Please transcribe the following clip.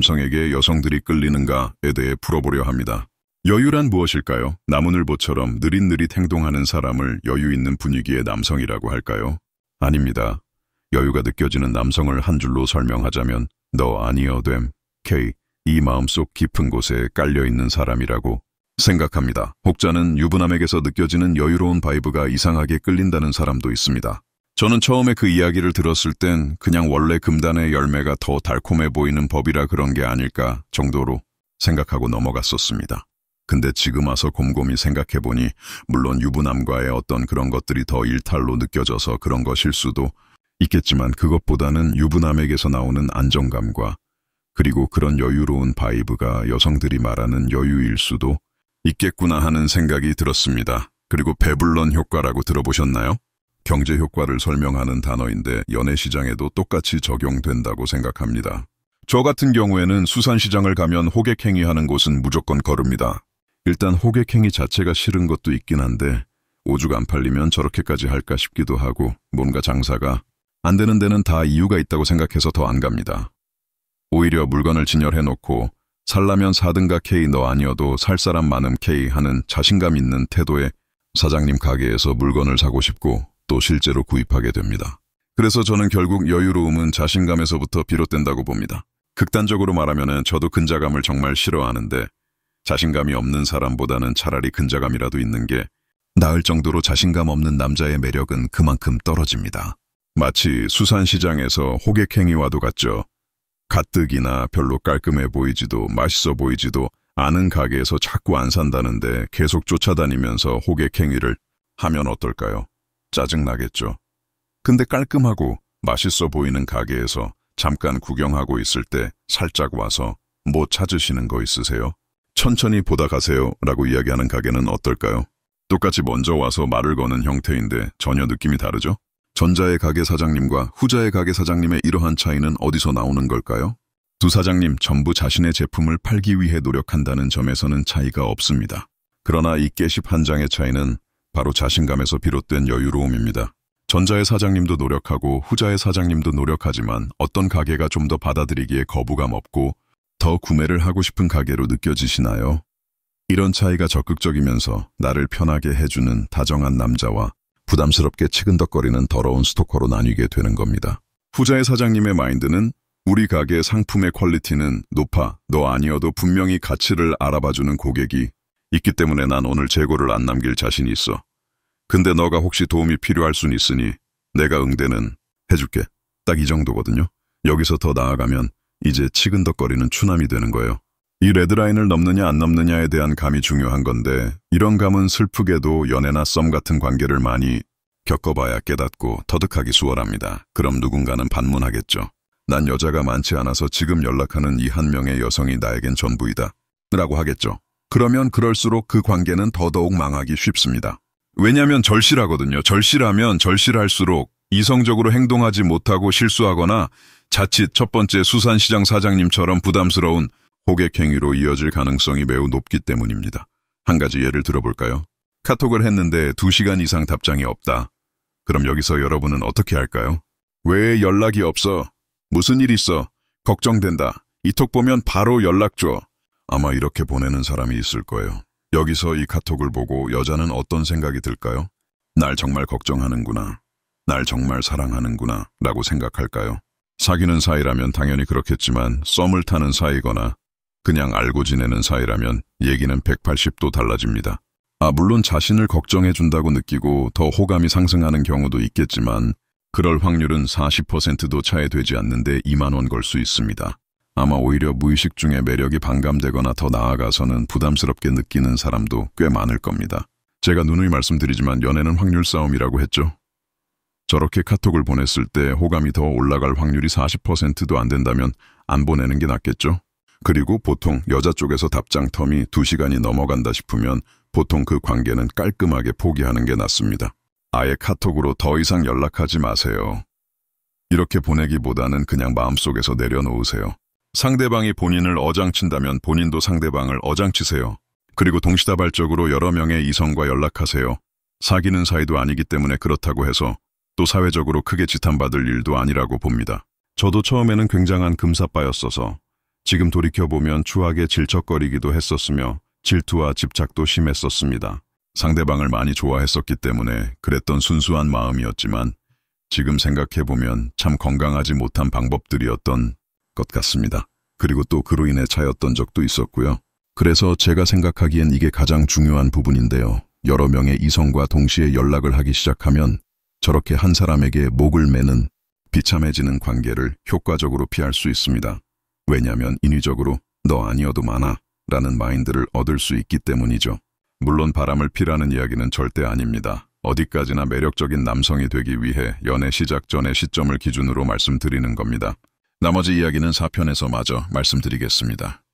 남성에게 여성들이 끌리는가에 대해 풀어보려 합니다. 여유란 무엇일까요? 나무늘보처럼 느릿느릿 행동하는 사람을 여유 있는 분위기의 남성이라고 할까요? 아닙니다. 여유가 느껴지는 남성을 한 줄로 설명하자면 너 아니어됨, K, 이 마음속 깊은 곳에 깔려있는 사람이라고 생각합니다. 혹자는 유부남에게서 느껴지는 여유로운 바이브가 이상하게 끌린다는 사람도 있습니다. 저는 처음에 그 이야기를 들었을 땐 그냥 원래 금단의 열매가 더 달콤해 보이는 법이라 그런 게 아닐까 정도로 생각하고 넘어갔었습니다. 근데 지금 와서 곰곰이 생각해보니 물론 유부남과의 어떤 그런 것들이 더 일탈로 느껴져서 그런 것일 수도 있겠지만 그것보다는 유부남에게서 나오는 안정감과 그리고 그런 여유로운 바이브가 여성들이 말하는 여유일 수도 있겠구나 하는 생각이 들었습니다. 그리고 배블런 효과라고 들어보셨나요? 경제 효과를 설명하는 단어인데 연애 시장에도 똑같이 적용된다고 생각합니다. 저 같은 경우에는 수산시장을 가면 호객행위하는 곳은 무조건 거릅니다. 일단 호객행위 자체가 싫은 것도 있긴 한데 오죽 안 팔리면 저렇게까지 할까 싶기도 하고 뭔가 장사가 안 되는 데는 다 이유가 있다고 생각해서 더 안 갑니다. 오히려 물건을 진열해놓고 살라면 사든가 K 너 아니어도 살 사람 많음 K 하는 자신감 있는 태도의 사장님 가게에서 물건을 사고 싶고 또 실제로 구입하게 됩니다. 그래서 저는 결국 여유로움은 자신감에서부터 비롯된다고 봅니다. 극단적으로 말하면 저도 근자감을 정말 싫어하는데 자신감이 없는 사람보다는 차라리 근자감이라도 있는 게 나을 정도로 자신감 없는 남자의 매력은 그만큼 떨어집니다. 마치 수산시장에서 호객행위와도 같죠. 가뜩이나 별로 깔끔해 보이지도 맛있어 보이지도 않은 가게에서 자꾸 안 산다는데 계속 쫓아다니면서 호객행위를 하면 어떨까요? 짜증나겠죠. 근데 깔끔하고 맛있어 보이는 가게에서 잠깐 구경하고 있을 때 살짝 와서 뭐 찾으시는 거 있으세요? 천천히 보다 가세요 라고 이야기하는 가게는 어떨까요? 똑같이 먼저 와서 말을 거는 형태인데 전혀 느낌이 다르죠? 전자의 가게 사장님과 후자의 가게 사장님의 이러한 차이는 어디서 나오는 걸까요? 두 사장님 전부 자신의 제품을 팔기 위해 노력한다는 점에서는 차이가 없습니다. 그러나 이 깨십 한 장의 차이는 바로 자신감에서 비롯된 여유로움입니다. 전자의 사장님도 노력하고 후자의 사장님도 노력하지만 어떤 가게가 좀 더 받아들이기에 거부감 없고 더 구매를 하고 싶은 가게로 느껴지시나요? 이런 차이가 적극적이면서 나를 편하게 해주는 다정한 남자와 부담스럽게 치근덕거리는 더러운 스토커로 나뉘게 되는 겁니다. 후자의 사장님의 마인드는 우리 가게 상품의 퀄리티는 높아 너 아니어도 분명히 가치를 알아봐주는 고객이 있기 때문에 난 오늘 재고를 안 남길 자신이 있어. 근데 너가 혹시 도움이 필요할 순 있으니 내가 응대는 해줄게. 딱 이 정도거든요. 여기서 더 나아가면 이제 치근덕거리는 추남이 되는 거예요. 이 레드라인을 넘느냐 안 넘느냐에 대한 감이 중요한 건데 이런 감은 슬프게도 연애나 썸 같은 관계를 많이 겪어봐야 깨닫고 터득하기 수월합니다. 그럼 누군가는 반문하겠죠. 난 여자가 많지 않아서 지금 연락하는 이 한 명의 여성이 나에겐 전부이다 라고 하겠죠. 그러면 그럴수록 그 관계는 더더욱 망하기 쉽습니다. 왜냐하면 절실하거든요. 절실하면 절실할수록 이성적으로 행동하지 못하고 실수하거나 자칫 첫 번째 수산시장 사장님처럼 부담스러운 호객행위로 이어질 가능성이 매우 높기 때문입니다. 한 가지 예를 들어볼까요? 카톡을 했는데 2시간 이상 답장이 없다. 그럼 여기서 여러분은 어떻게 할까요? 왜 연락이 없어? 무슨 일 있어? 걱정된다. 이 톡 보면 바로 연락 줘. 아마 이렇게 보내는 사람이 있을 거예요. 여기서 이 카톡을 보고 여자는 어떤 생각이 들까요? 날 정말 걱정하는구나. 날 정말 사랑하는구나 라고 생각할까요? 사귀는 사이라면 당연히 그렇겠지만 썸을 타는 사이거나 그냥 알고 지내는 사이라면 얘기는 180도 달라집니다. 물론 자신을 걱정해준다고 느끼고 더 호감이 상승하는 경우도 있겠지만 그럴 확률은 40%도 차이 되지 않는데 2만 원 걸 수 있습니다. 아마 오히려 무의식 중에 매력이 반감되거나 더 나아가서는 부담스럽게 느끼는 사람도 꽤 많을 겁니다. 제가 누누이 말씀드리지만 연애는 확률 싸움이라고 했죠. 저렇게 카톡을 보냈을 때 호감이 더 올라갈 확률이 40%도 안 된다면 안 보내는 게 낫겠죠? 그리고 보통 여자 쪽에서 답장 텀이 2시간이 넘어간다 싶으면 보통 그 관계는 깔끔하게 포기하는 게 낫습니다. 아예 카톡으로 더 이상 연락하지 마세요. 이렇게 보내기보다는 그냥 마음속에서 내려놓으세요. 상대방이 본인을 어장친다면 본인도 상대방을 어장치세요. 그리고 동시다발적으로 여러 명의 이성과 연락하세요. 사귀는 사이도 아니기 때문에 그렇다고 해서 또 사회적으로 크게 지탄받을 일도 아니라고 봅니다. 저도 처음에는 굉장한 금사빠였어서 지금 돌이켜보면 추하게 질척거리기도 했었으며 질투와 집착도 심했었습니다. 상대방을 많이 좋아했었기 때문에 그랬던 순수한 마음이었지만 지금 생각해보면 참 건강하지 못한 방법들이었던 것 같습니다. 그리고 또 그로 인해 차였던 적도 있었고요. 그래서 제가 생각하기엔 이게 가장 중요한 부분인데요. 여러 명의 이성과 동시에 연락을 하기 시작하면 저렇게 한 사람에게 목을 매는 비참해지는 관계를 효과적으로 피할 수 있습니다. 왜냐하면 인위적으로 너 아니어도 많아 라는 마인드를 얻을 수 있기 때문이죠. 물론 바람을 피라는 이야기는 절대 아닙니다. 어디까지나 매력적인 남성이 되기 위해 연애 시작 전의 시점을 기준으로 말씀드리는 겁니다. 나머지 이야기는 4편에서 마저 말씀드리겠습니다.